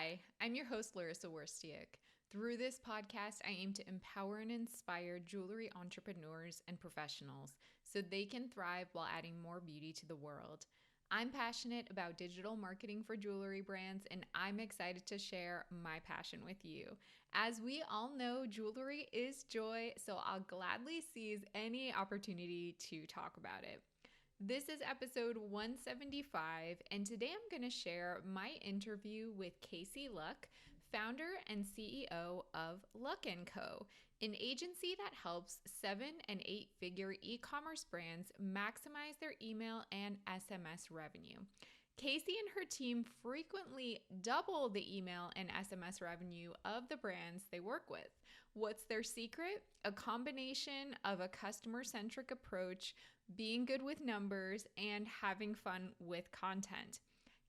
Hi, I'm your host, Larissa Werstiak. Through this podcast, I aim to empower and inspire jewelry entrepreneurs and professionals so they can thrive while adding more beauty to the world. I'm passionate about digital marketing for jewelry brands, and I'm excited to share my passion with you. As we all know, jewelry is joy, so I'll gladly seize any opportunity to talk about it. This is episode 175, and today I'm going to share my interview with Kasey Luck, founder and CEO of Luck & Co., an agency that helps 7- and 8-figure e-commerce brands maximize their email and SMS revenue. Kasey and her team frequently double the email and SMS revenue of the brands they work with. What's their secret? A combination of a customer-centric approach, being good with numbers, and having fun with content.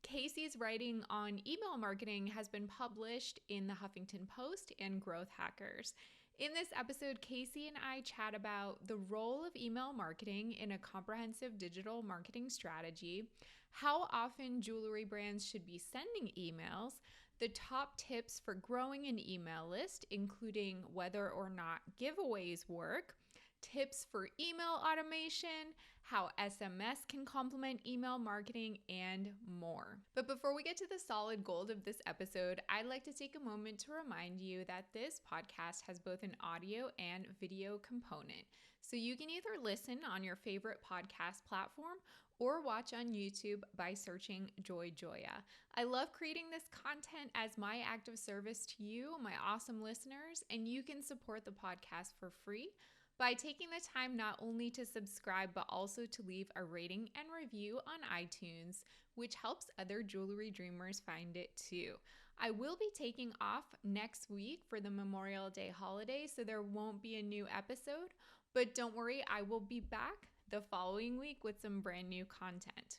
Kasey's writing on email marketing has been published in the Huffington Post and Growth Hackers. In this episode, Kasey and I chat about the role of email marketing in a comprehensive digital marketing strategy, how often jewelry brands should be sending emails, the top tips for growing an email list, including whether or not giveaways work, tips for email automation, how SMS can complement email marketing, and more. But before we get to the solid gold of this episode, I'd like to take a moment to remind you that this podcast has both an audio and video component. So you can either listen on your favorite podcast platform or watch on YouTube by searching Joy Joya. I love creating this content as my act of service to you, my awesome listeners, and you can support the podcast for free by taking the time not only to subscribe, but also to leave a rating and review on iTunes, which helps other jewelry dreamers find it too. I will be taking off next week for the Memorial Day holiday, so there won't be a new episode, but don't worry, I will be back the following week with some brand new content.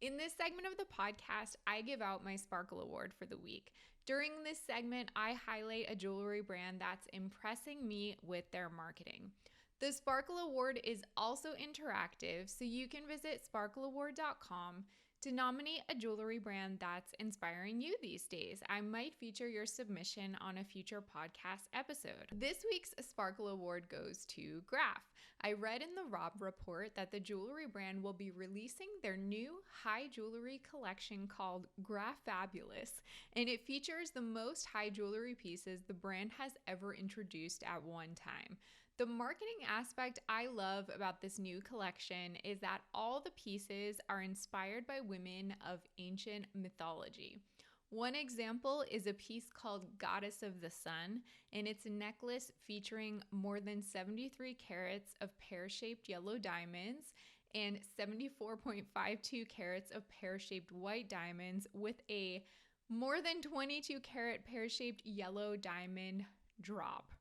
In this segment of the podcast, I give out my Sparkle Award for the week. During this segment, I highlight a jewelry brand that's impressing me with their marketing. The Sparkle Award is also interactive, so you can visit sparkleaward.com to nominate a jewelry brand that's inspiring you these days. I might feature your submission on a future podcast episode. This week's Sparkle Award goes to Graph. I read in the Rob Report that the jewelry brand will be releasing their new high jewelry collection called Graph Fabulous, and it features the most high jewelry pieces the brand has ever introduced at one time. The marketing aspect I love about this new collection is that all the pieces are inspired by women of ancient mythology. One example is a piece called Goddess of the Sun, and it's a necklace featuring more than 73 carats of pear-shaped yellow diamonds and 74.52 carats of pear-shaped white diamonds with a more than 22 carat pear-shaped yellow diamond drop.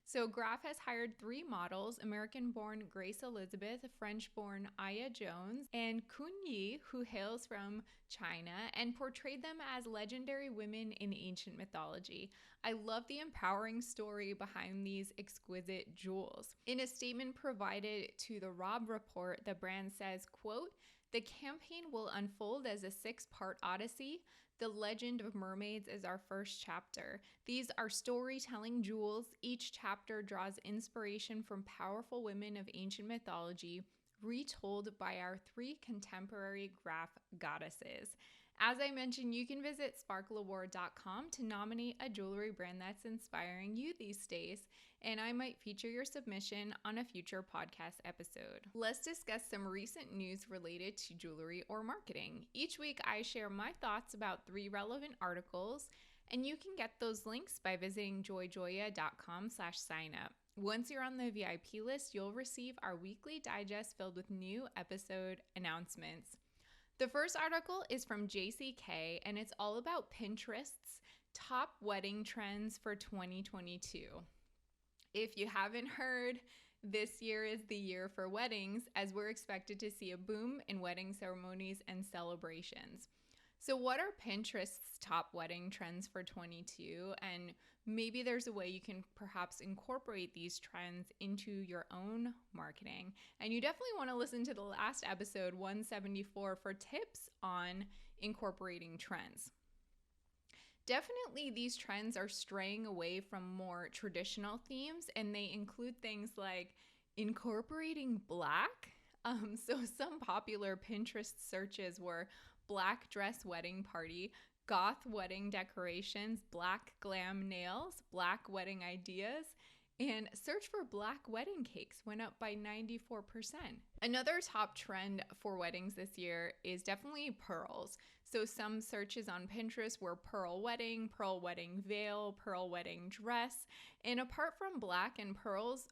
So Graph has hired 3 models, American-born Grace Elizabeth, French-born Aya Jones, and Kun Yi, who hails from China, and portrayed them as legendary women in ancient mythology. I love the empowering story behind these exquisite jewels. In a statement provided to the Rob Report, the brand says, quote, "The campaign will unfold as a 6-part odyssey. The legend of mermaids is our first chapter. These are storytelling jewels. Each chapter draws inspiration from powerful women of ancient mythology, retold by our 3 contemporary Graph goddesses." As I mentioned, you can visit sparkleaward.com to nominate a jewelry brand that's inspiring you these days, and I might feature your submission on a future podcast episode. Let's discuss some recent news related to jewelry or marketing. Each week, I share my thoughts about 3 relevant articles, and you can get those links by visiting joyjoya.com/signup. Once you're on the VIP list, you'll receive our weekly digest filled with new episode announcements. The first article is from JCK, and it's all about Pinterest's top wedding trends for 2022. If you haven't heard, this year is the year for weddings, as we're expected to see a boom in wedding ceremonies and celebrations. So what are Pinterest's top wedding trends for 22? And maybe there's a way you can perhaps incorporate these trends into your own marketing. And you definitely want to listen to the last episode, 174, for tips on incorporating trends. Definitely, these trends are straying away from more traditional themes, and they include things like incorporating black. So, some popular Pinterest searches were black dress wedding party, goth wedding decorations, black glam nails, black wedding ideas, and search for black wedding cakes went up by 94%. Another top trend for weddings this year is definitely pearls. So some searches on Pinterest were pearl wedding veil, pearl wedding dress. And apart from black and pearls,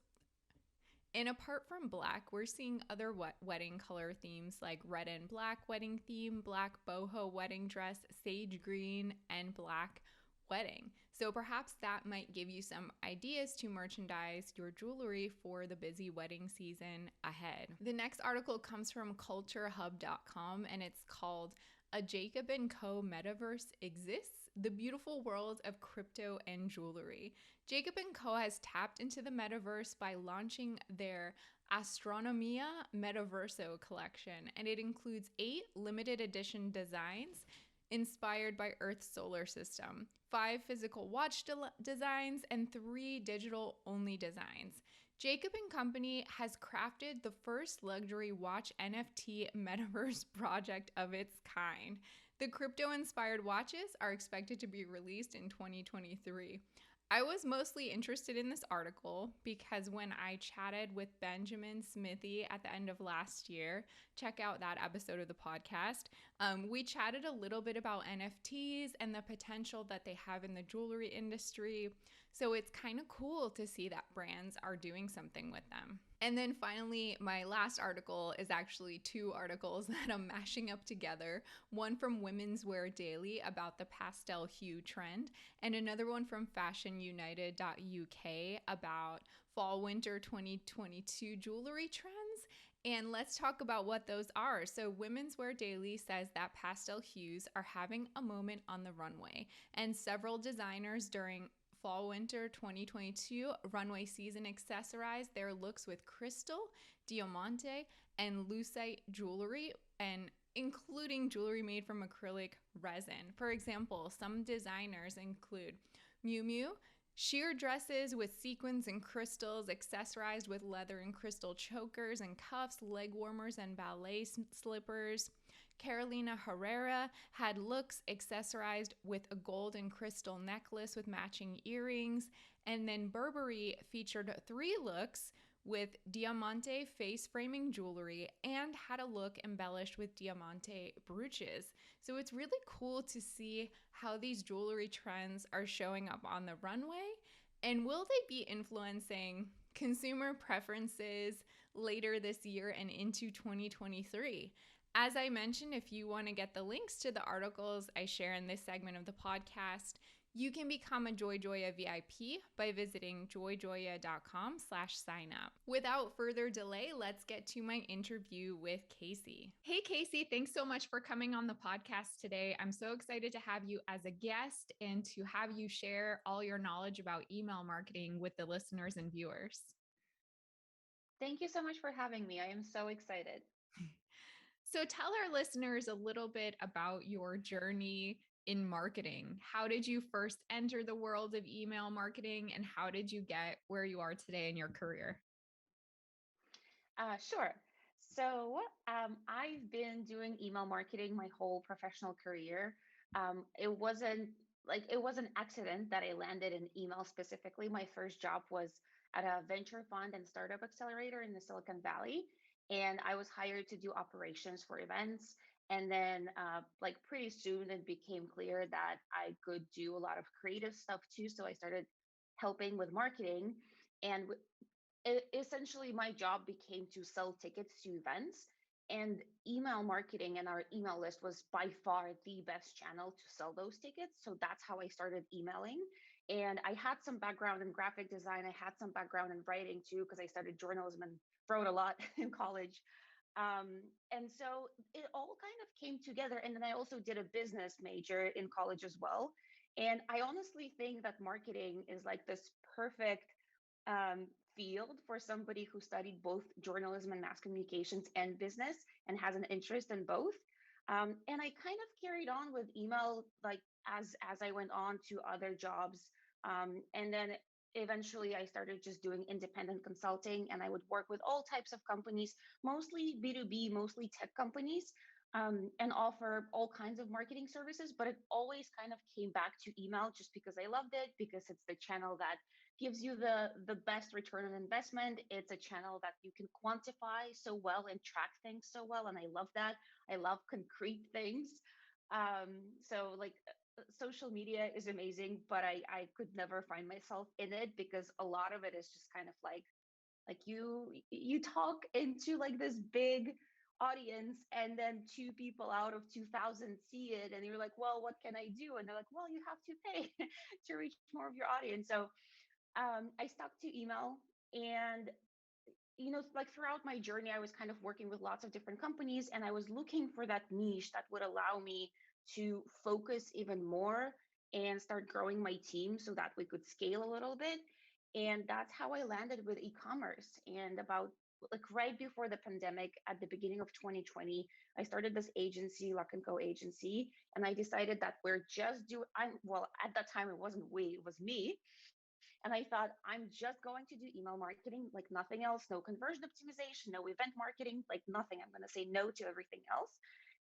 and apart from black, we're seeing other wedding color themes like red and black wedding theme, black boho wedding dress, sage green, and black wedding. So perhaps that might give you some ideas to merchandise your jewelry for the busy wedding season ahead. The next article comes from culturehub.com and it's called A Jacob & Co. Metaverse Exists? The Beautiful World of Crypto and Jewelry. Jacob & Co. has tapped into the metaverse by launching their Astronomia Metaverso collection, and it includes 8 limited edition designs inspired by Earth's solar system, 5 physical watch designs, and 3 digital-only designs. Jacob & Company has crafted the first luxury watch NFT metaverse project of its kind. The crypto-inspired watches are expected to be released in 2023. I was mostly interested in this article because when I chatted with Benjamin Smithy at the end of last year, check out that episode of the podcast, we chatted a little bit about NFTs and the potential that they have in the jewelry industry. So it's kind of cool to see that brands are doing something with them. And then finally, my last article is actually 2 articles that I'm mashing up together. One from Women's Wear Daily about the pastel hue trend, and another one from fashionunited.uk about fall-winter 2022 jewelry trends. And let's talk about what those are. So Women's Wear Daily says that pastel hues are having a moment on the runway, and several designers during fall-winter 2022 runway season accessorized their looks with crystal, diamante, and lucite jewelry, and including jewelry made from acrylic resin. For example, some designers include Miu Miu, sheer dresses with sequins and crystals accessorized with leather and crystal chokers and cuffs, leg warmers, and ballet slippers. Carolina Herrera had looks accessorized with a gold and crystal necklace with matching earrings. And then Burberry featured 3 looks with diamante face framing jewelry and had a look embellished with diamante brooches. So it's really cool to see how these jewelry trends are showing up on the runway, and will they be influencing consumer preferences later this year and into 2023? As I mentioned, if you want to get the links to the articles I share in this segment of the podcast, you can become a JoyJoya VIP by visiting joyjoya.com/signup. Without further delay, let's get to my interview with Kasey. Hey, Kasey, thanks so much for coming on the podcast today. I'm so excited to have you as a guest and to have you share all your knowledge about email marketing with the listeners and viewers. Thank you so much for having me. I am so excited. So tell our listeners a little bit about your journey in marketing. How did you first enter the world of email marketing, and how did you get where you are today in your career? Sure. I've been doing email marketing my whole professional career. It was an accident that I landed in email specifically. My first job was at a venture fund and startup accelerator in the Silicon Valley, and I was hired to do operations for events. And then, pretty soon, it became clear that I could do a lot of creative stuff too. So I started helping with marketing, and essentially my job became to sell tickets to events, and email marketing and our email list was by far the best channel to sell those tickets. So that's how I started emailing. And I had some background in graphic design, I had some background in writing too, because I studied journalism and wrote a lot in college. And so it all kind of came together. And then I also did a business major in college as well. And I honestly think that marketing is like this perfect um, field for somebody who studied both journalism and mass communications and business and has an interest in both. And I kind of carried on with email like as I went on to other jobs. And then eventually I started just doing independent consulting, and I would work with all types of companies, mostly B2B, mostly tech companies, and offer all kinds of marketing services. But it always kind of came back to email just because I loved it, because it's the channel that gives you the best return on investment. It's a channel that you can quantify so well and track things so well. And I love that. I love concrete things. So like social media is amazing, but I could never find myself in it, because a lot of it is just kind of like you talk into like this big audience, and then two people out of 2000 see it, and you're like, well, what can I do? And they're like, well, you have to pay to reach more of your audience. So I stuck to email. And like throughout my journey, I was kind of working with lots of different companies, and I was looking for that niche that would allow me to focus even more and start growing my team so that we could scale a little bit. And that's how I landed with e-commerce. And about like right before the pandemic, at the beginning of 2020, I started this agency, Luck and Co agency, and I decided that we're just do I'm well, at that time it wasn't we, it was me. And I thought, I'm just going to do email marketing, like nothing else, no conversion optimization, no event marketing, like nothing. I'm going to say no to everything else.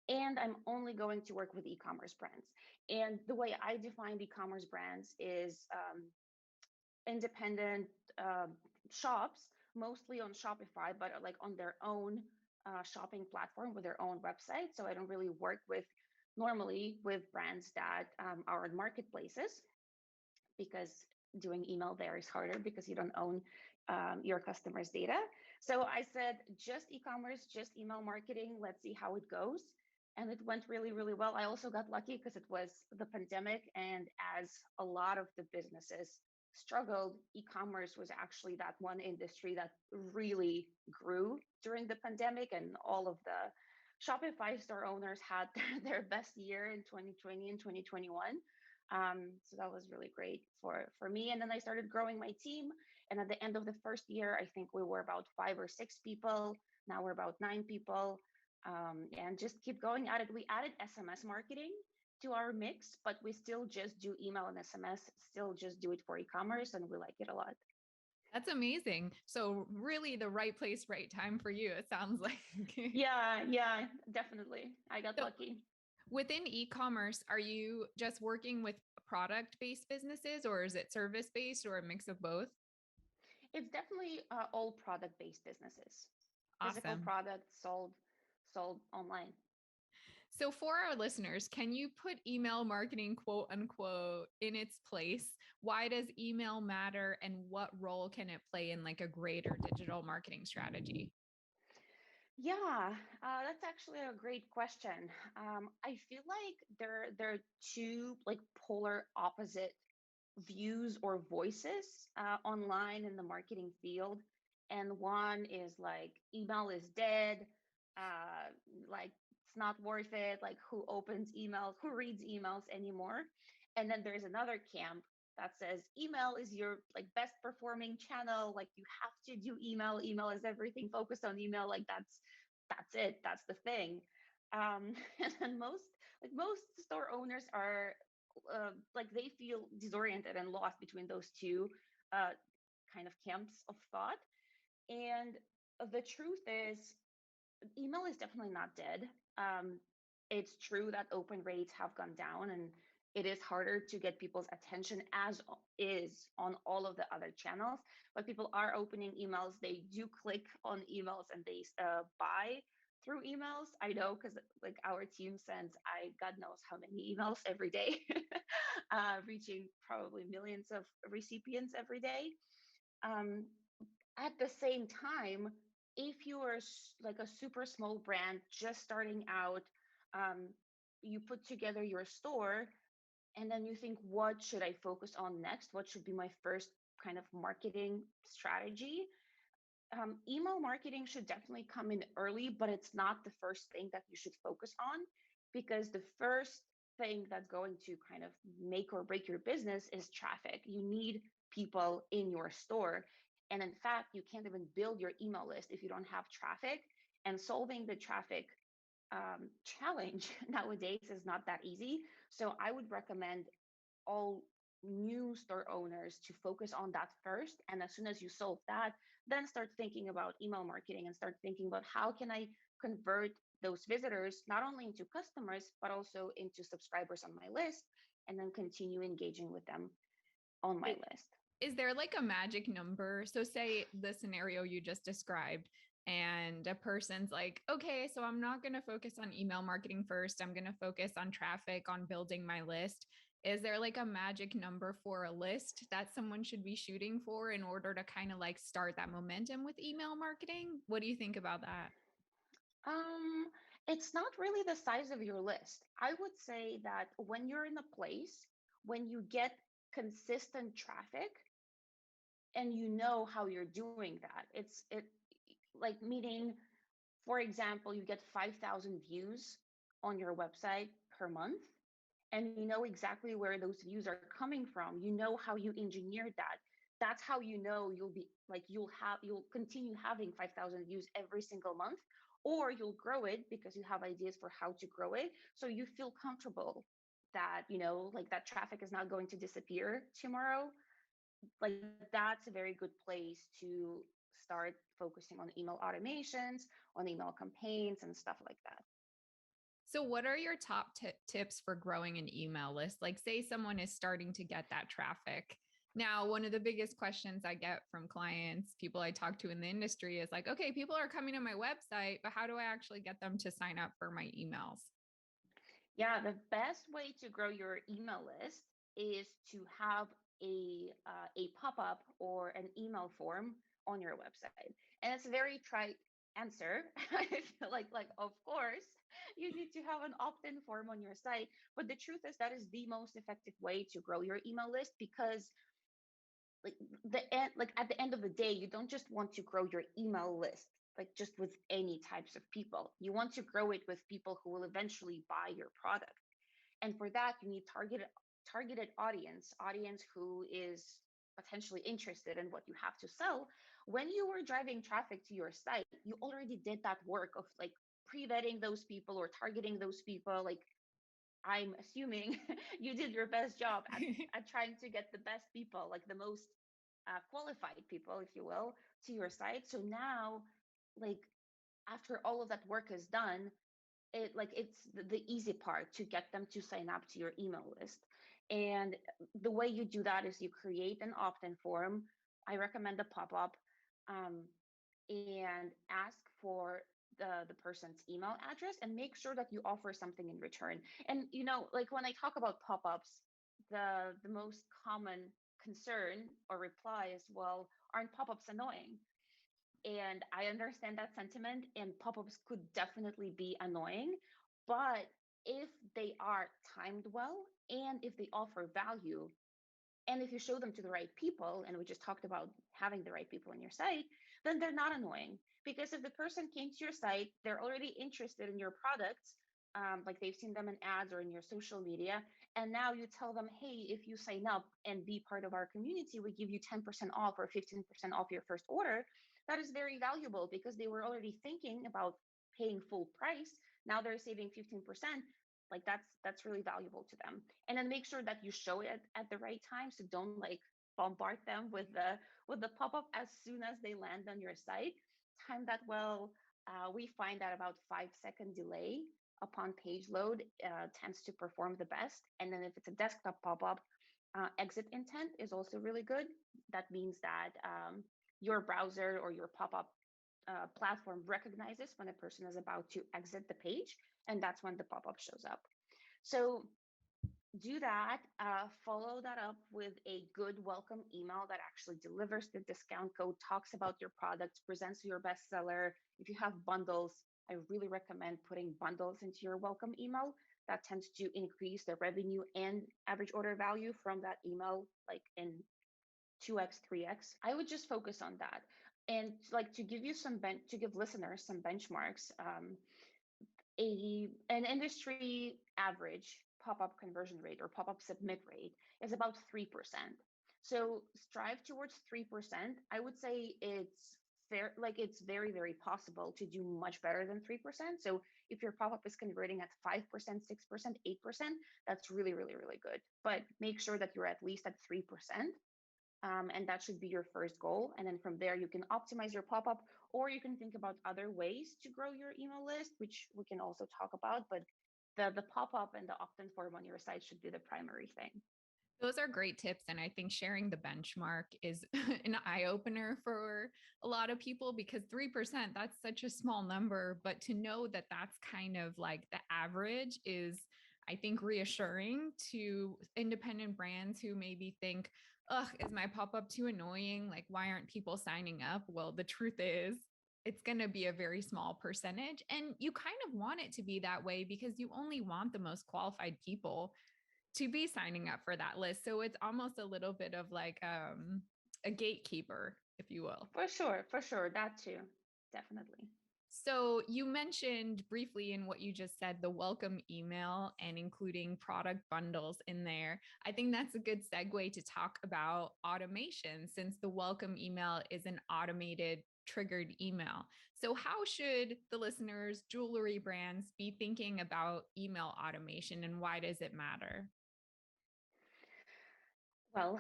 And I'm only going to work with e-commerce brands. And the way I define e-commerce brands is independent uh, shops, mostly on Shopify, but like on their own shopping platform with their own website. So I don't really work with normally with brands that are in marketplaces, because doing email there is harder because you don't own your customers' data. So I said, just e-commerce, just email marketing. Let's see how it goes. And it went really, really well. I also got lucky because it was the pandemic. And as a lot of the businesses struggled, e-commerce was actually that one industry that really grew during the pandemic. And all of the Shopify store owners had their best year in 2020 and 2021. So that was really great for me. And then I started growing my team. And at the end of the first year, I think we were about 5 or 6 people. Now we're about 9 people. And just keep going at it. We added SMS marketing to our mix, but we still just do email and SMS, still just do it for e-commerce, and we like it a lot. That's amazing. So really the right place, right time for you, it sounds like. Yeah, definitely. I got So lucky. within e-commerce, are you just working with product-based businesses or is it service-based or a mix of both? It's definitely all product-based businesses, physical Awesome. products sold online. So for our listeners, can you put email marketing quote unquote in its place? Why does email matter and what role can it play in like a greater digital marketing strategy? Yeah, that's actually a great question. I feel like there are two like polar opposite views or voices online in the marketing field, and one is like email is dead, uh, like it's not worth it. Like who opens emails, who reads emails anymore? And then there's another camp that says email is your like best performing channel. Like you have to do email. Email is everything. Focus on email. Like that's it. That's the thing. And then most store owners are like they feel disoriented and lost between those two uh, kind of camps of thought. And the truth is, email is definitely not dead. Um, it's true that open rates have gone down, and it is harder to get people's attention as is on all of the other channels. But people are opening emails. They do click on emails, and they buy through emails. I know because like our team sends, I God knows how many emails every day, reaching probably millions of recipients every day. Um, at the same time, if you are like a super small brand just starting out, um, you put together your store, and then you think, what should I focus on next? What should be my first kind of marketing strategy? Email marketing should definitely come in early, but it's not the first thing that you should focus on, because the first thing that's going to kind of make or break your business is traffic. You need people in your store. And in fact, you can't even build your email list if you don't have traffic. And solving the traffic challenge nowadays is not that easy. So I would recommend all new store owners to focus on that first. And as soon as you solve that, then start thinking about email marketing and start thinking about how can I convert those visitors not only into customers, but also into subscribers on my list, and then continue engaging with them on my I- list. Is there like a magic number? So, say the scenario you just described, and a person's like, okay, so I'm not going to focus on email marketing first. I'm going to focus on traffic, on building my list. Is there like a magic number for a list that someone should be shooting for in order to kind of like start that momentum with email marketing? What do you think about that? Um, it's not really the size of your list. I would say that when you're in a place, when you get consistent traffic and you know how you're doing that, it like meaning, for example, you get 5,000 views on your website per month, and you know exactly where those views are coming from. You know how you engineered that. That's how you know you'll continue having 5,000 views every single month, or you'll grow it because you have ideas for how to grow it. So you feel comfortable that, like that traffic is not going to disappear tomorrow. Like that's a very good place to start focusing on email automations, on email campaigns and stuff like that. So, what are your top tips for growing an email list? Like, say someone is starting to get that traffic. Now, one of the biggest questions I get from clients, people I talk to in the industry is like, okay, people are coming to my website, but how do I actually get them to sign up for my emails? Yeah, the best way to grow your email list is to have a pop-up or an email form on your website. And it's a very trite answer. I feel like of course you need to have an opt-in form on your site, but the truth is that is the most effective way to grow your email list, because like at the end of the day, you don't just want to grow your email list like just with any types of people. You want to grow it with people who will eventually buy your product. And for that, you need targeted audience who is potentially interested in what you have to sell. When you were driving traffic to your site, you already did that work of like pre-vetting those people or targeting those people. Like, I'm assuming you did your best job at trying to get the best people, like the most qualified people, if you will, to your site. So now, like, after all of that work is done, it's the easy part to get them to sign up to your email list. And the way you do that is you create an opt-in form. I recommend a pop-up, um, and ask for the person's email address and make sure that you offer something in return. And like when I talk about pop-ups, the most common concern or reply is, well, aren't pop-ups annoying? And I understand that sentiment, and pop-ups could definitely be annoying. But if they are timed well and if they offer value, and if you show them to the right people, and we just talked about having the right people on your site, then they're not annoying. Because if the person came to your site, they're already interested in your products, like they've seen them in ads or in your social media. And now you tell them, hey, if you sign up and be part of our community, we give you 10% off or 15% off your first order. That is very valuable because they were already thinking about paying full price. Now they're saving 15%. Like that's really valuable to them. And then make sure that you show it at the right time, so don't like bombard them with the pop-up as soon as they land on your site. Time that well. We find that about 5-second delay upon page load tends to perform the best. And then if it's a desktop pop-up, exit intent is also really good. That means that your browser or your pop-up platform recognizes when a person is about to exit the page, and that's when the pop-up shows up. So do that. Follow that up with a good welcome email that actually delivers the discount code, talks about your products, presents your bestseller. If you have bundles, I really recommend putting bundles into your welcome email. That tends to increase the revenue and average order value from that email, like in 2x, 3x. I would just focus on that. And like to give you to give listeners some benchmarks, an industry average pop-up conversion rate or pop-up submit rate is about 3%. So strive towards 3%. I would say it's it's very, very possible to do much better than 3%. So if your pop-up is converting at 5%, 6%, 8%, that's really, really, really good. But make sure that you're at least at 3%. And that should be your first goal. And then from there, you can optimize your pop-up, or you can think about other ways to grow your email list, which we can also talk about. But the pop-up and the opt-in form on your site should be the primary thing. Those are great tips. And I think sharing the benchmark is an eye opener for a lot of people because 3%, that's such a small number. But to know that that's kind of like the average is, I think, reassuring to independent brands who maybe think, ugh, is my pop up too annoying? Like, why aren't people signing up? Well, the truth is, it's going to be a very small percentage. And you kind of want it to be that way because you only want the most qualified people to be signing up for that list. So it's almost a little bit of like a gatekeeper, if you will. For sure, that too, definitely. So you mentioned briefly in what you just said, the welcome email and including product bundles in there. I think that's a good segue to talk about automation since the welcome email is an automated triggered email. So how should the listeners, jewelry brands be thinking about email automation and why does it matter? Well,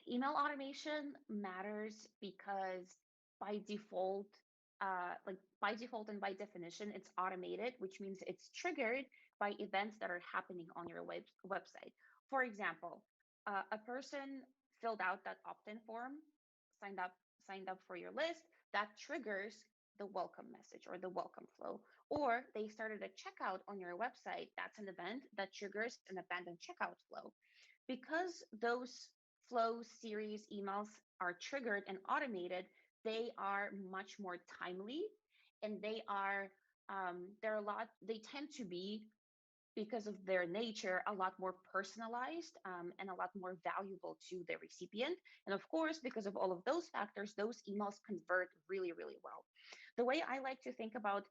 email automation matters because by default, by default and by definition, it's automated, which means it's triggered by events that are happening on your website. For example, a person filled out that opt-in form, signed up, signed up for your list, that triggers the welcome message or the welcome flow. Or they started a checkout on your website, that's an event that triggers an abandoned checkout flow. Because those flow series emails are triggered and automated, they are much more timely, and they're a lot, they tend to be, because of their nature, a lot more personalized, and a lot more valuable to the recipient. And of course, because of all of those factors, those emails convert really, really well. The way I like to think about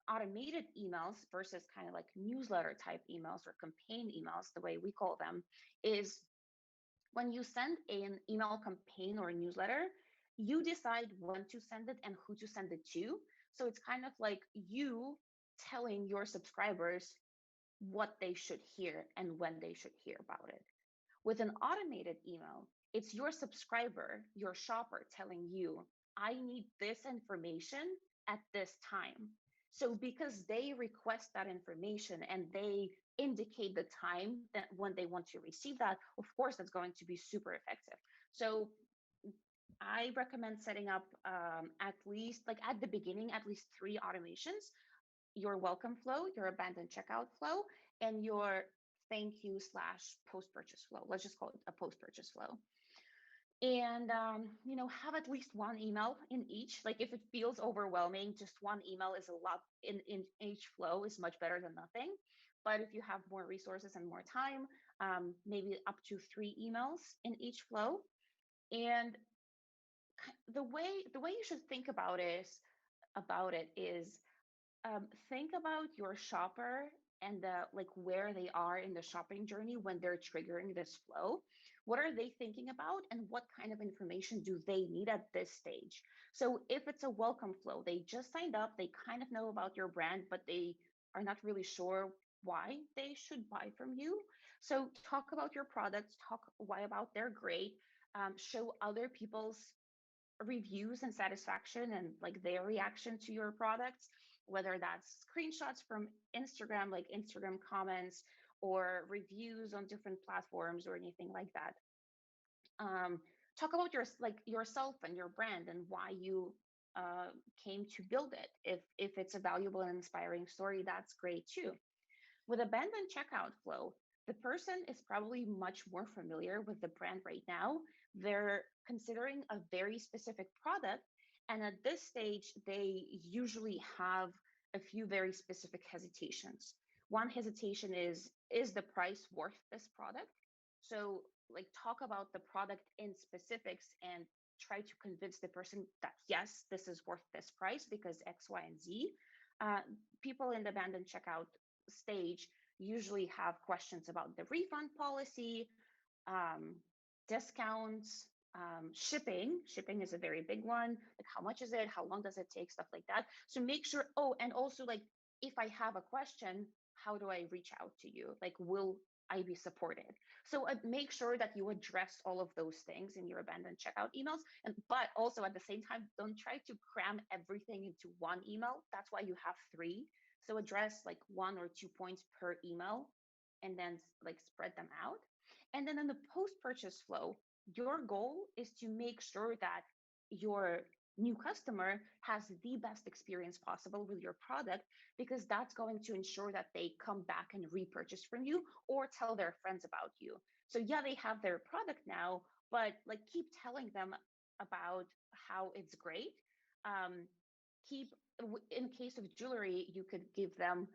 automated emails versus kind of like newsletter type emails or campaign emails, the way we call them, is when you send an email campaign or a newsletter, you decide when to send it and who to send it to. So it's kind of like you telling your subscribers what they should hear and when they should hear about it. With an automated email, it's your subscriber, your shopper telling you, I need this information at this time. So because they request that information and they indicate the time that when they want to receive that, of course, that's going to be super effective. So I recommend setting up at least, like at the beginning, at least three automations: your welcome flow, your abandoned checkout flow, and your thank you slash post purchase flow. Let's just call it a post purchase flow. And have at least one email in each. Like if it feels overwhelming, just one email is a lot in each flow is much better than nothing. But if you have more resources and more time, maybe up to three emails in each flow. And the way you should think about it is think about your shopper and like where they are in the shopping journey when they're triggering this flow. What are they thinking about, and what kind of information do they need at this stage? So if it's a welcome flow, they just signed up, they kind of know about your brand, but they are not really sure why they should buy from you. So talk about your products, talk why about they're great, show other people's reviews and satisfaction and like their reaction to your products, whether that's screenshots from Instagram, like Instagram comments, or reviews on different platforms or anything like that. um, Talk about yourself and your brand and why you uh, came to build it. If it's a valuable and inspiring story, that's great too. With abandoned checkout flow, the person is probably much more familiar with the brand right now. They're considering a very specific product. And at this stage, they usually have a few very specific hesitations. One hesitation is the price worth this product? So, like, talk about the product in specifics and try to convince the person that yes, this is worth this price because X, Y, and Z. Uh, People in the abandoned checkout stage usually have questions about the refund policy, um, discounts, Shipping is a very big one. Like, how much is it? How long does it take? Stuff like that. So make sure. Oh, and also, like, if I have a question, how do I reach out to you? Like, will I be supported? So make sure that you address all of those things in your abandoned checkout emails. And but also at the same time, don't try to cram everything into one email. That's why you have three. So address like one or 2 points per email, and then like spread them out. And then in the post-purchase flow, your goal is to make sure that your new customer has the best experience possible with your product, because that's going to ensure that they come back and repurchase from you or tell their friends about you. So yeah, they have their product now, but like keep telling them about how it's great. um, Keep, in case of jewelry, you could give them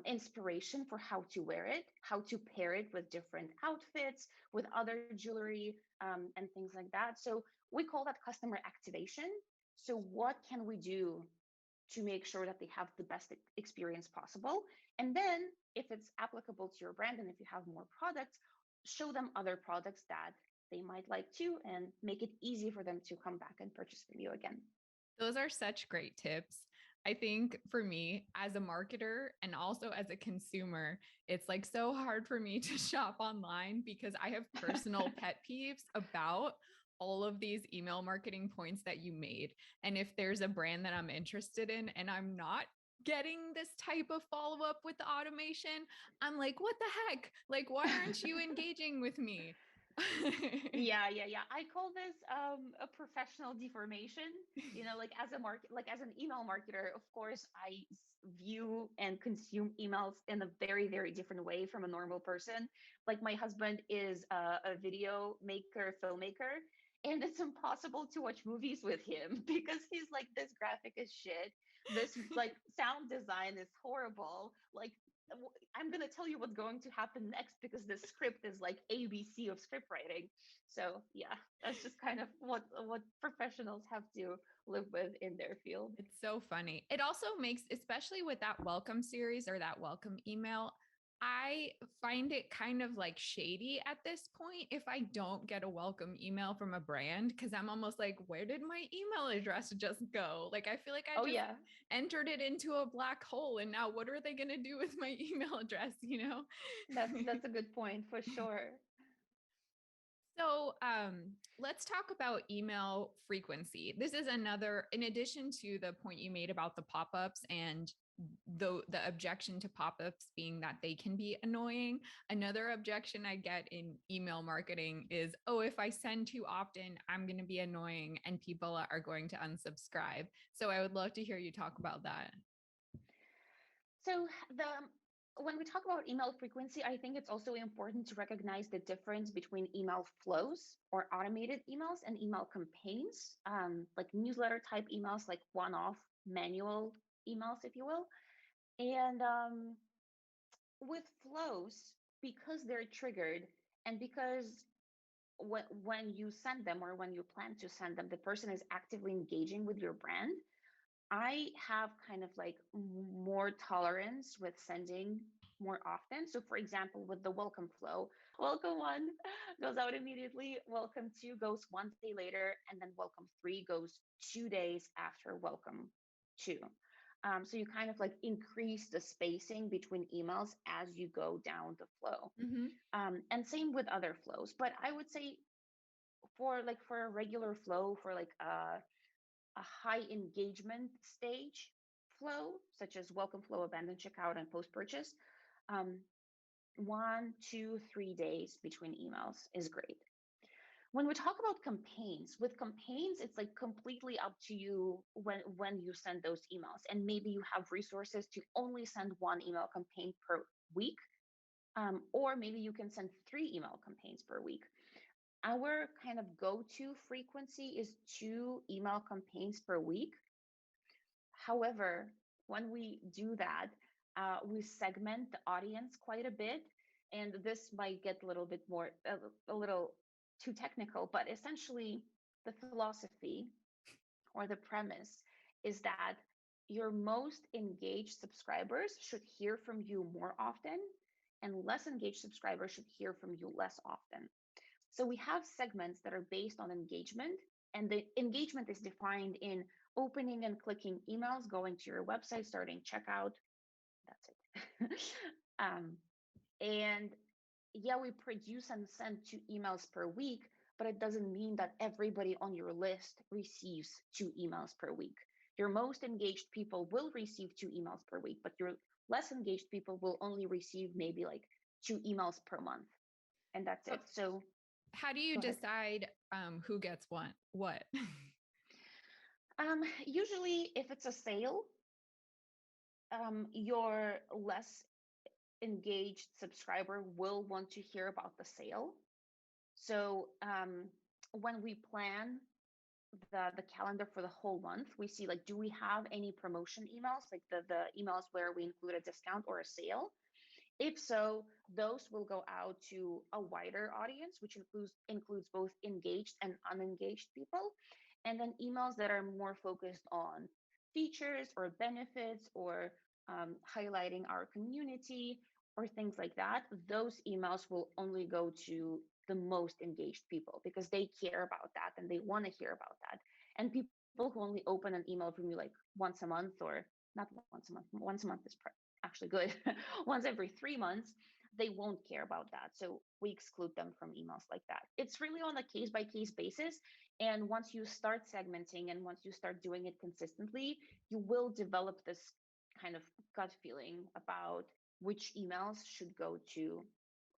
inspiration for how to wear it, how to pair it with different outfits, with other jewelry, and things like that. So we call that customer activation. So what can we do to make sure that they have the best experience possible? And then if it's applicable to your brand and if you have more products, show them other products that they might like too, and make it easy for them to come back and purchase from you again. Those are such great tips. I think for me as a marketer and also as a consumer, it's like so hard for me to shop online because I have personal pet peeves about all of these email marketing points that you made. And if there's a brand that I'm interested in and I'm not getting this type of follow up with the automation, I'm like, what the heck? Like, why aren't you engaging with me? Yeah. I call this a professional deformation. Like as a like as an email marketer, of course, view and consume emails in a very, very different way from a normal person. Like my husband is a video maker, filmmaker, and it's impossible to watch movies with him because he's like, this graphic is shit. This like sound design is horrible. Like I'm going to tell you what's going to happen next because the script is like ABC of script writing. So yeah, that's just kind of what professionals have to live with in their field. It's so funny. It also makes, especially with that welcome series or that welcome email, I find it kind of like shady at this point if I don't get a welcome email from a brand, because I'm almost like, where did my email address just go? Like, I feel like I Oh just yeah, entered it into a black hole. And now what are they going to do with my email address? You know? that's a good point for sure. So let's talk about email frequency. This is another, in addition to the point you made about the pop-ups and the objection to pop-ups being that they can be annoying. Another objection I get in email marketing is, oh, if I send too often, I'm going to be annoying and people are going to unsubscribe. So I would love to hear you talk about that. So the when we talk about email frequency, I think it's also important to recognize the difference between email flows or automated emails and email campaigns, like newsletter type emails, like one-off manual emails, if you will. And with flows, because they're triggered, and because when you send them or when you plan to send them, the person is actively engaging with your brand, I have kind of like more tolerance with sending more often. So, for example, with the welcome flow, welcome one goes out immediately, welcome two goes one day later, and then welcome three goes 2 days after welcome two. So, you kind of like increase the spacing between emails as you go down the flow. Mm-hmm. And same with other flows. But I would say for a regular flow, for like a high engagement stage flow, such as welcome flow, abandon checkout, and post purchase, um, 1, 2, 3 days between emails is great. When we talk about campaigns, with campaigns, it's like completely up to you when you send those emails, and maybe you have resources to only send one email campaign per week, or maybe you can send 3 email campaigns per week. Our kind of go-to frequency is 2 email campaigns per week. However, when we do that, we segment the audience quite a bit, and this might get a little bit more, a little too technical, but essentially, the philosophy or the premise is that your most engaged subscribers should hear from you more often, and less engaged subscribers should hear from you less often. So we have segments that are based on engagement, and the engagement is defined in opening and clicking emails, going to your website, starting checkout. That's it. um, and yeah, we produce and send 2 emails per week, but it doesn't mean that everybody on your list receives 2 emails per week. Your most engaged people will receive 2 emails per week, but your less engaged people will only receive maybe like 2 emails per month. And that's So it. So how do you go ahead. decide who gets what? Usually, if it's a sale, your less engaged subscriber will want to hear about the sale. So when we plan the calendar for the whole month, we see like, do we have any promotion emails, like the emails where we include a discount or a sale? If so, those will go out to a wider audience, which includes both engaged and unengaged people. And then emails that are more focused on features or benefits or highlighting our community or things like that, those emails will only go to the most engaged people because they care about that and they want to hear about that. And people who only open an email from you like once a month, or not once a month is actually good, once every 3 months, they won't care about that. So we exclude them from emails like that. It's really on a case by case basis. And once you start segmenting and once you start doing it consistently, you will develop this kind of gut feeling about which emails should go to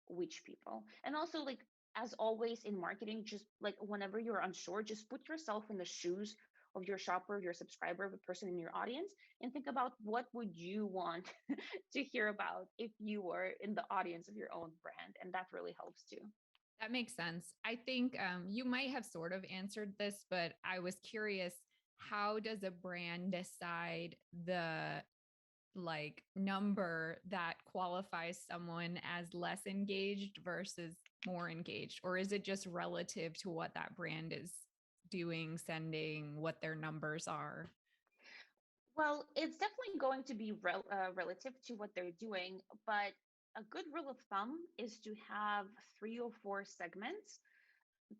which people. And also, like, as always in marketing, just like whenever you're unsure, just put yourself in the shoes of your shopper, your subscriber, the person in your audience, and think about what would you want to hear about if you were in the audience of your own brand. And that really helps too. That makes sense. I think you might have sort of answered this, but I was curious, how does a brand decide the like number that qualifies someone as less engaged versus more engaged? Or is it just relative to what that brand is doing, sending, what their numbers are? Well, it's definitely going to be relative to what they're doing, but a good rule of thumb is to have 3 or 4 segments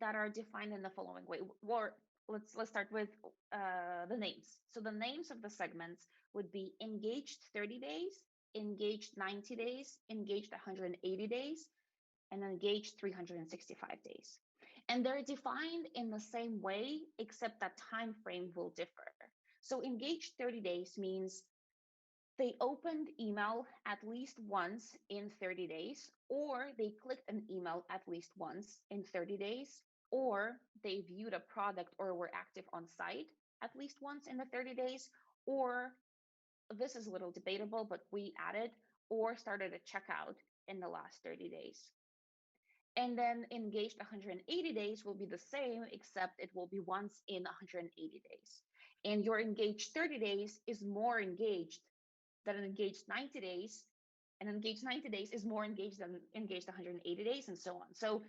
that are defined in the following way. Or let's start with the names. So the names of the segments would be engaged 30 days, engaged 90 days, engaged 180 days, and engaged 365 days. And they're defined in the same way, except that time frame will differ. So engaged 30 days means they opened email at least once in 30 days, or they clicked an email at least once in 30 days, or they viewed a product or were active on site at least once in the 30 days, or this is a little debatable, but we added or started a checkout in the last 30 days. And then engaged 180 days will be the same, except it will be once in 180 days. And your engaged 30 days is more engaged than an engaged 90 days, and engaged 90 days is more engaged than engaged 180 days, and so on. So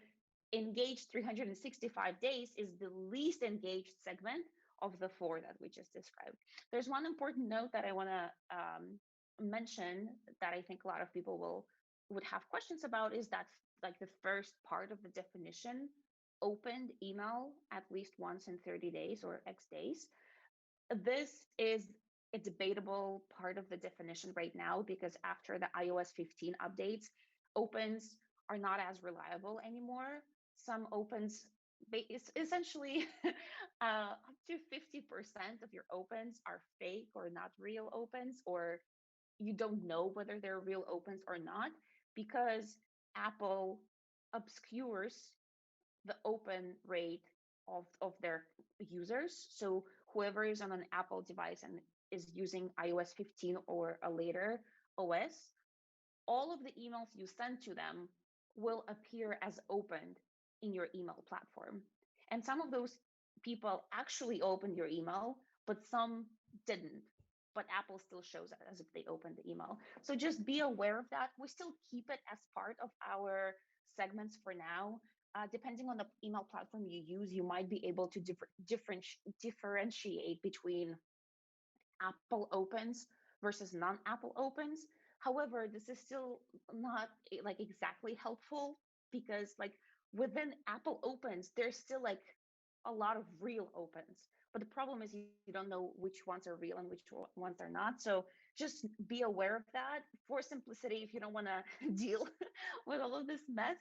engaged 365 days is the least engaged segment of the 4 that we just described. There's one important note that I want to mention that I think a lot of people would have questions about, is that like the first part of the definition, opened email at least once in 30 days or X days. This is a debatable part of the definition right now because after the iOS 15 updates, opens are not as reliable anymore. Some opens, essentially up to 50% of your opens are fake or not real opens, or you don't know whether they're real opens or not because Apple obscures the open rate of their users. So whoever is on an Apple device and is using iOS 15 or a later OS, all of the emails you send to them will appear as opened in your email platform. And some of those people actually opened your email, but some didn't. But Apple still shows it as if they opened the email. So just be aware of that. We still keep it as part of our segments for now. Depending on the email platform you use, you might be able to differentiate between Apple opens versus non-Apple opens. However, this is still not like exactly helpful because like within Apple opens, there's still like a lot of real opens. But the problem is you don't know which ones are real and which ones are not. So just be aware of that. For simplicity, if you don't want to deal with all of this mess,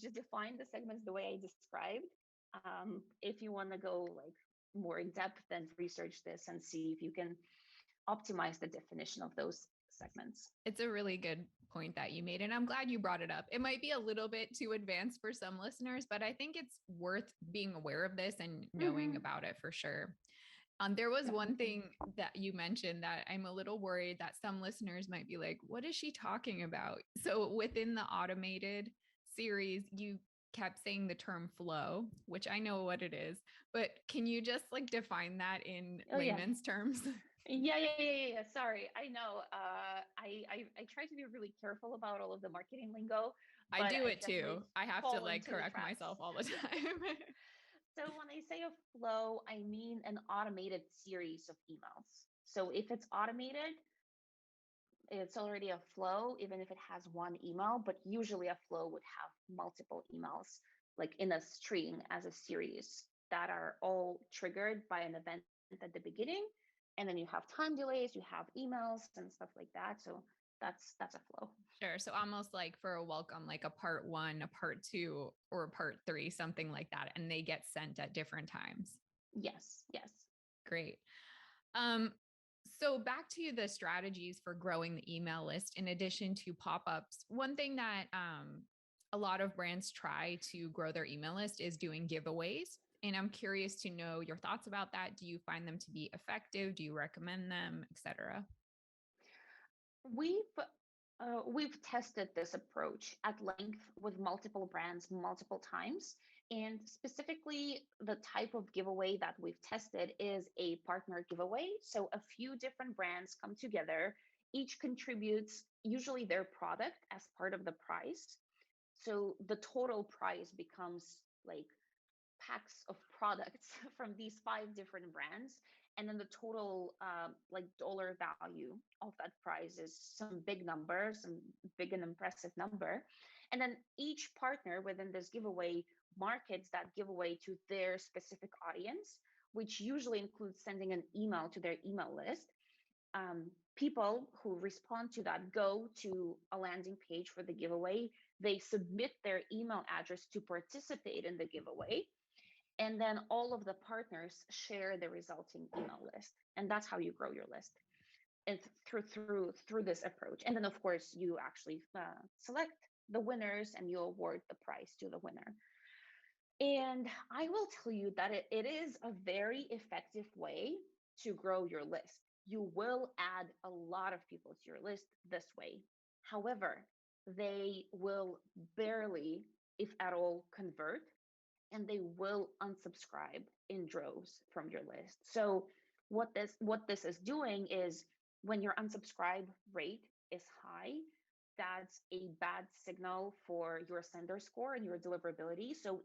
just define the segments the way I described. If you want to go like more in depth, then research this and see if you can optimize the definition of those segments. It's a really good point that you made, and I'm glad you brought it up. It might be a little bit too advanced for some listeners, but I think it's worth being aware of this and knowing Mm-hmm. about it for sure. There was one Definitely. thing that you mentioned that I'm a little worried that some listeners might be like, what is she talking about? So within the automated series, you kept saying the term flow, which I know what it is, but can you just like define that in Oh yeah. layman's terms? Yeah. Sorry, I know. I try to be really careful about all of the marketing lingo, I but do I it too. definitely I have to fall like into the correct traps. myself all the Yeah. time. So when I say a flow, I mean an automated series of emails. So if it's automated, it's already a flow, even if it has one email, but usually a flow would have multiple emails, like in a string as a series that are all triggered by an event at the beginning. And then you have time delays, you have emails and stuff like that. So that's a flow. Sure. So almost like for a welcome, like a part one, a part two, or a part three, something like that. And they get sent at different times. Yes. Great. Um, so back to the strategies for growing the email list in addition to pop-ups. One thing that a lot of brands try to grow their email list is doing giveaways. And I'm curious to know your thoughts about that. Do you find them to be effective? Do you recommend them, etc.? We've tested this approach at length with multiple brands multiple times. And specifically, the type of giveaway that we've tested is a partner giveaway. So a few different brands come together, each contributes usually their product as part of the price. So the total price becomes like packs of products from these five different brands, and then the total like dollar value of that prize is some big number, some big and impressive number. And then each partner within this giveaway markets that giveaway to their specific audience, which usually includes sending an email to their email list. People who respond to that go to a landing page for the giveaway. They submit their email address to participate in the giveaway, and then all of the partners share the resulting email list, and that's how you grow your list, and through this approach. And then of course you actually select the winners and you award the prize to the winner. And I will tell you that it is a very effective way to grow your list. You will add a lot of people to your list this way. However, they will barely, if at all, convert, and they will unsubscribe in droves from your list. So what this is doing is, when your unsubscribe rate is high, that's a bad signal for your sender score and your deliverability. So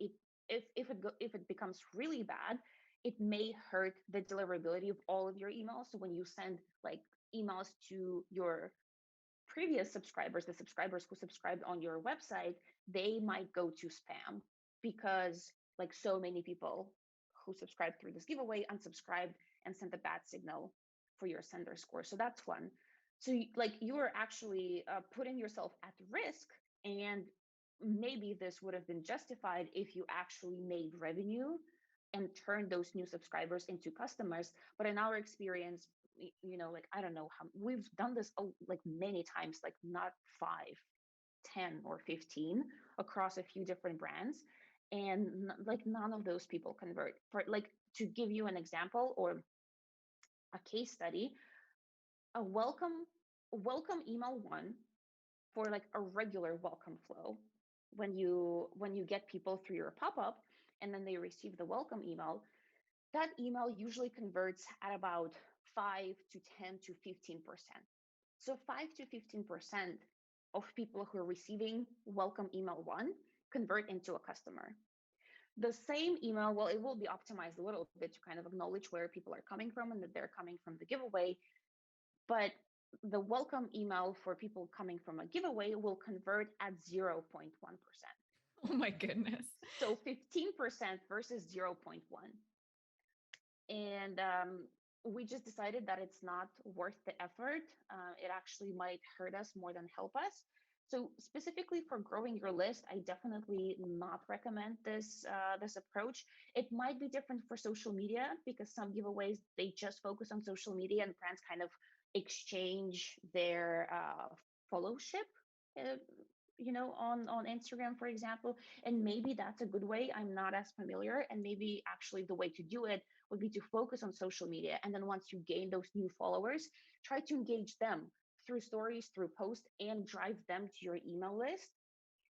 if it becomes really bad, it may hurt the deliverability of all of your emails. So when you send like emails to your previous subscribers, the subscribers who subscribed on your website, they might go to spam, because like so many people who subscribed through this giveaway unsubscribed and sent a bad signal for your sender score. So that's one. So like you are actually putting yourself at risk, and maybe this would have been justified if you actually made revenue and turned those new subscribers into customers. But in our experience, like I don't know how we've done this like many times, like not 5, 10, or 15 across a few different brands, and like none of those people convert. For like, to give you an example or a case study, a welcome email one, for like a regular welcome flow, when you get people through your pop-up and then they receive the welcome email, that email usually converts at about 5 to 10 to 15%. So 5 to 15% of people who are receiving welcome email one convert into a customer. The same email, well, it will be optimized a little bit to kind of acknowledge where people are coming from and that they're coming from the giveaway. But the welcome email for people coming from a giveaway will convert at 0.1%. Oh my goodness. So 15% versus zero point 0.1. And we just decided that it's not worth the effort. It actually might hurt us more than help us. So specifically for growing your list, I definitely not recommend this approach. It might be different for social media because some giveaways they just focus on social media and brands kind of exchange their followship. Uh, on Instagram, for example, and maybe that's a good way. I'm not as familiar, and maybe actually the way to do it would be to focus on social media. And then once you gain those new followers, try to engage them through stories, through posts, and drive them to your email list.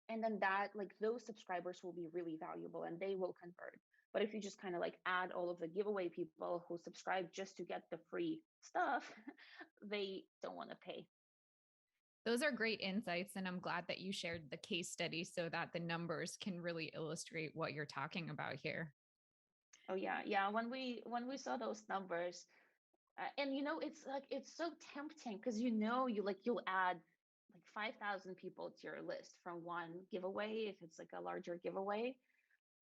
And then that, like, those subscribers will be really valuable and they will convert. But if you just kind of like add all of the giveaway people who subscribe just to get the free stuff, they don't want to pay. Those are great insights. And I'm glad that you shared the case study so that the numbers can really illustrate what you're talking about here. Oh yeah, yeah. When we saw those numbers, and it's like it's so tempting because you'll add like 5,000 people to your list from one giveaway if it's like a larger giveaway.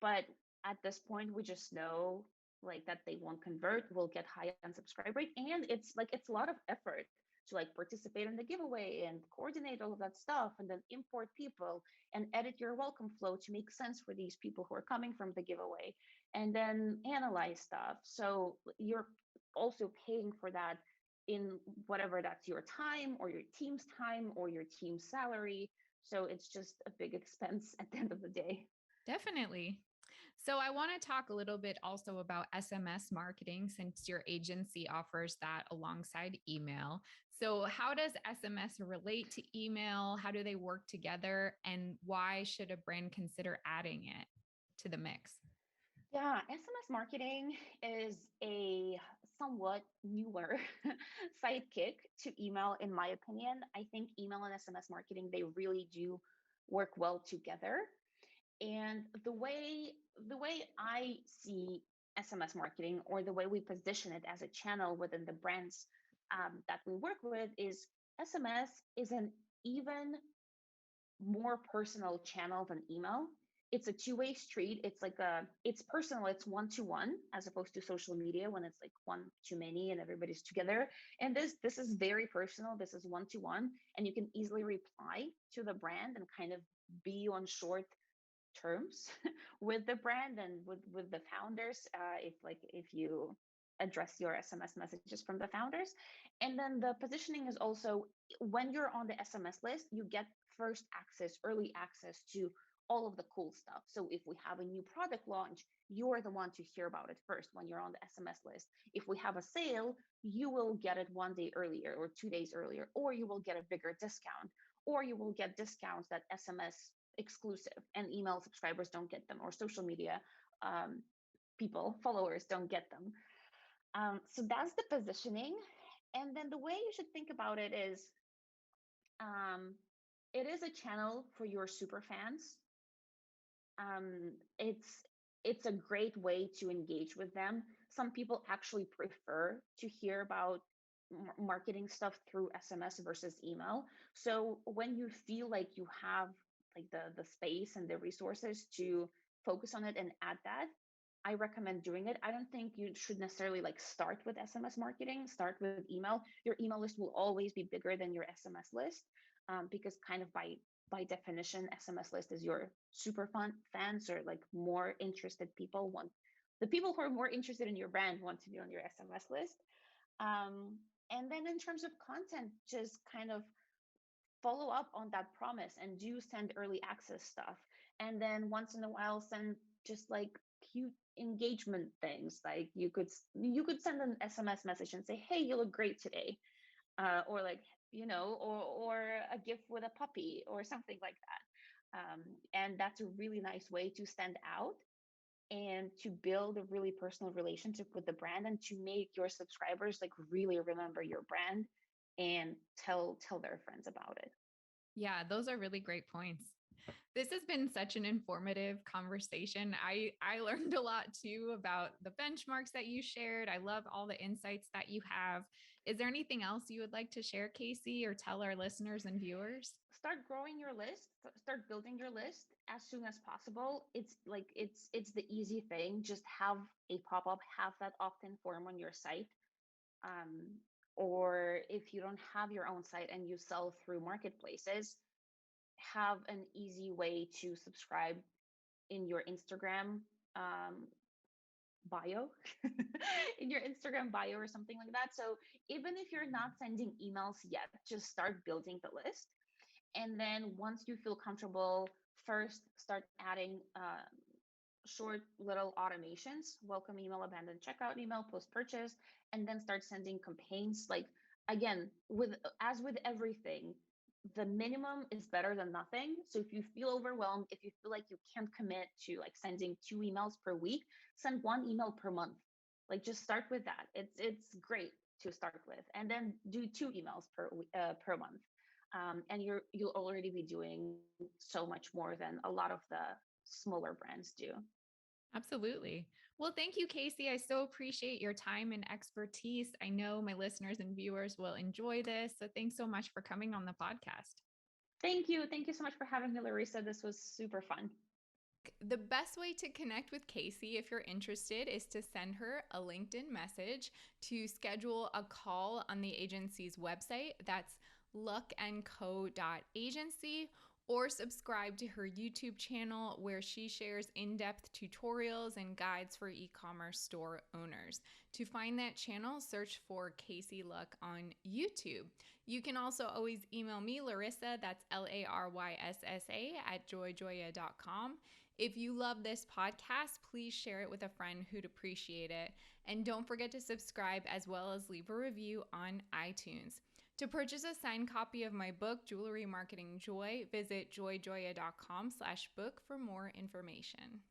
But at this point, we just know like that they won't convert, we'll get high unsubscribe rate, and it's a lot of effort to like participate in the giveaway and coordinate all of that stuff and then import people and edit your welcome flow to make sense for these people who are coming from the giveaway and then analyze stuff. So you're also paying for that in whatever that's your time or your team's time or your team's salary. So it's just a big expense at the end of the day. Definitely. So, I want to talk a little bit also about SMS marketing since your agency offers that alongside email. So, how does SMS relate to email? How do they work together? And why should a brand consider adding it to the mix? Yeah, SMS marketing is a somewhat newer sidekick to email, in my opinion. I think email and SMS marketing, they really do work well together. And the way I see SMS marketing, or the way we position it as a channel within the brands that we work with, is SMS is an even more personal channel than email. It's a two-way street. It's personal, it's one-to-one, as opposed to social media when it's like one too many and everybody's together. And this is very personal. This is one-to-one, and you can easily reply to the brand and kind of be on short terms with the brand and with the founders, if you address your SMS messages from the founders. And then the positioning is also, when you're on the SMS list, you get first access, early access to all of the cool stuff. So if we have a new product launch, you're the one to hear about it first when you're on the SMS list. If we have a sale, you will get it 1 day earlier or 2 days earlier, or you will get a bigger discount, or you will get discounts that SMS exclusive and email subscribers don't get them, or social media um, people, followers don't get them. So that's the positioning. And then the way you should think about it is, um, it is a channel for your super fans. It's a great way to engage with them. Some people actually prefer to hear about marketing stuff through SMS versus email. So when you feel like you have like the space and the resources to focus on it and add that, I recommend doing it. I don't think you should necessarily like start with SMS marketing, start with email. Your email list will always be bigger than your SMS list, because kind of by definition, SMS list is your super fun fans, or like more interested people want, the people who are more interested in your brand want to be on your SMS list. And then in terms of content, just kind of follow up on that promise and do send early access stuff. And then once in a while, send just like cute engagement things. Like you could send an SMS message and say, "Hey, you look great today," or like, or a gift with a puppy or something like that. And that's a really nice way to stand out and to build a really personal relationship with the brand, and to make your subscribers like really remember your brand and tell their friends about it. Yeah, those are really great points. This has been such an informative conversation. I learned a lot too about the benchmarks that you shared. I love all the insights that you have. Is there anything else you would like to share, Kasey, or tell our listeners and viewers? Start growing your list, start building your list as soon as possible. It's like it's the easy thing. Just have a pop-up, have that opt-in form on your site. um, or if you don't have your own site and you sell through marketplaces, have an easy way to subscribe in your Instagram um, bio, in your Instagram bio or something like that. So even if you're not sending emails yet, just start building the list. And then once you feel comfortable, first start adding short little automations, welcome email, abandoned checkout email, post purchase, and then start sending campaigns. Like, again, with as with everything, the minimum is better than nothing. So if you feel overwhelmed, if you feel like you can't commit to like sending 2 emails per week, send 1 email per month. Like, just start with that. It's great to start with, and then do 2 emails per month. And you'll already be doing so much more than a lot of the smaller brands do. Absolutely. Well, thank you, Kasey. I so appreciate your time and expertise. I know my listeners and viewers will enjoy this. So thanks so much for coming on the podcast. Thank you. Thank you so much for having me, Larissa. This was super fun. The best way to connect with Kasey, if you're interested, is to send her a LinkedIn message to schedule a call on the agency's website. That's luckandco.agency, or subscribe to her YouTube channel where she shares in-depth tutorials and guides for e-commerce store owners. To find that channel, search for Kasey Luck on YouTube. You can also always email me, Larissa, that's LARYSSA at joyjoya.com. If you love this podcast, please share it with a friend who'd appreciate it. And don't forget to subscribe as well as leave a review on iTunes. To purchase a signed copy of my book, Jewelry Marketing Joy, visit joyjoya.com/book for more information.